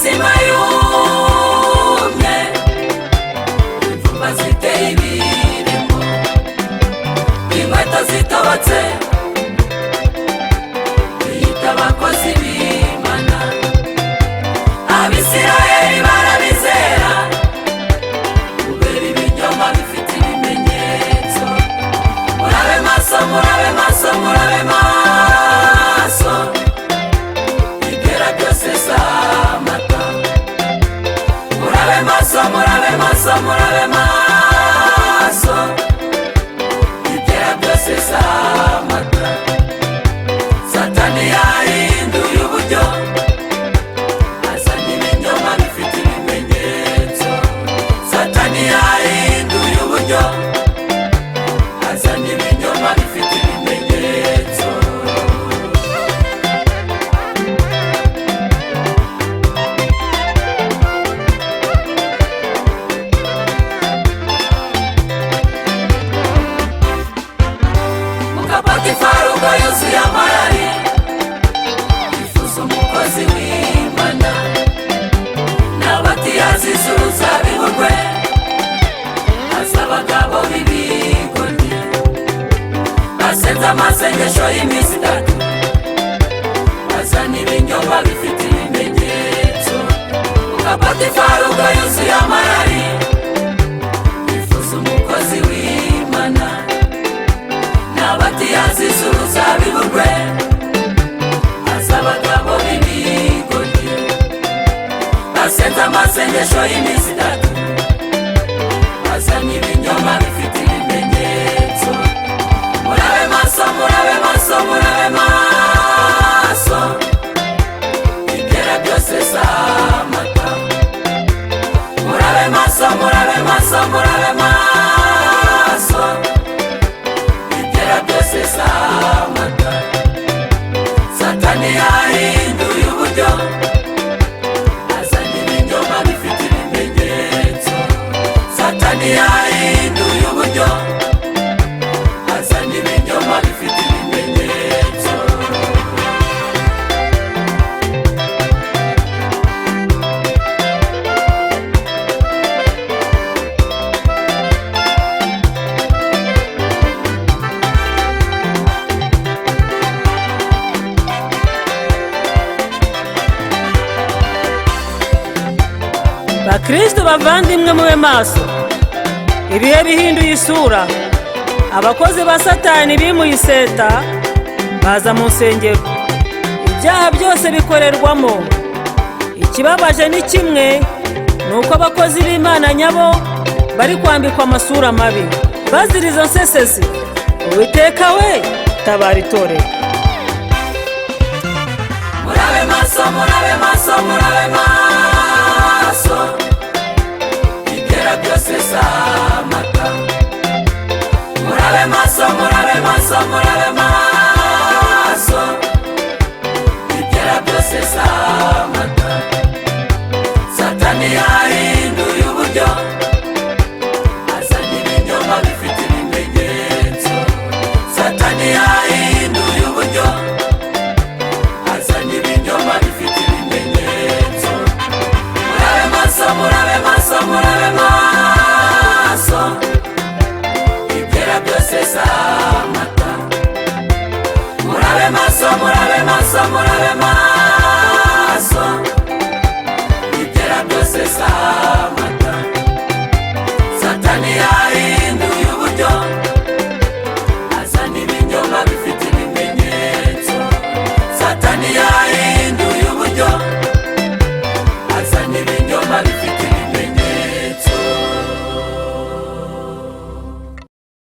imitsima yumye, imvumba ziteye ibiremo, inkweto zitobotse biyita abakozi b'Imana. Abisirayeli barabizera kubera ibinyoma bifite ibimenyetso. Murabe maso, murabe maso, murabe maso, ibera byose si amata. Murabe maso, murabe maso, murabe maso, ibera byose si amata. Satani yahinduye uburyo, azanye ibinyoma bifite ibimenyetso. Satani yahinduye uburyo, azanye ibinyoma bifite ibimenyetso. Mukapotifari ubwo yuzuye amarari, yifuza umukozi w'Imana, n'abatiyazize uruzabibu rwe, azi abagabo b'ibigoryi basenze amasengesho y'iminsi itatu, bazana ibinyoma bifite ibimenyetso. Mukapotifari ubwo yuzuye amarari, yifuza umukozi w'Imana, n'abatiyazize uruzabibu rwe, azi abagabo b'ibigoryi basenze amasengesho y'iminsi itatu, bazanye ibinyoma bifite ibimenyetso. Murabe maso, murabe maso, murabe maso, ibera byose si amata. Murabe maso, murabe maso, murabe maso, ibera byose si amata. Satani yahinduye uburyo, azanye ibinyoma bifite ibimenyetso. Satani yahinduye uburyo, azanye ibinyoma bifite ibimenyetso. Bakristo bavandimwe mube maso, ibihe bihinduye isura. Abakozi ba Satani bimuye iseta baza mu nsengero, ibyaha byose bikorerwamo. Ikibabaje ni kimwe, nuko abakozi b'Imana nyabo bari kwambikwa amasura mabi bazira izo nsesesi. Uwiteka we, tabara itorero. Murabe maso, murabe maso, murabe maso, ibera byose si amata. Murabe maso, murabe maso, murabe maso, ibera byose si amata. Satani yahinduye uburyo, azanye ibinyoma bifite ibimenyetso. Satani yahinduye uburyo, azanye ibinyoma bifite ibimenyetso. Murabe maso, murabe maso, murabe maso, ibera byose si amata. Murabe maso, murabe maso, murabe maso.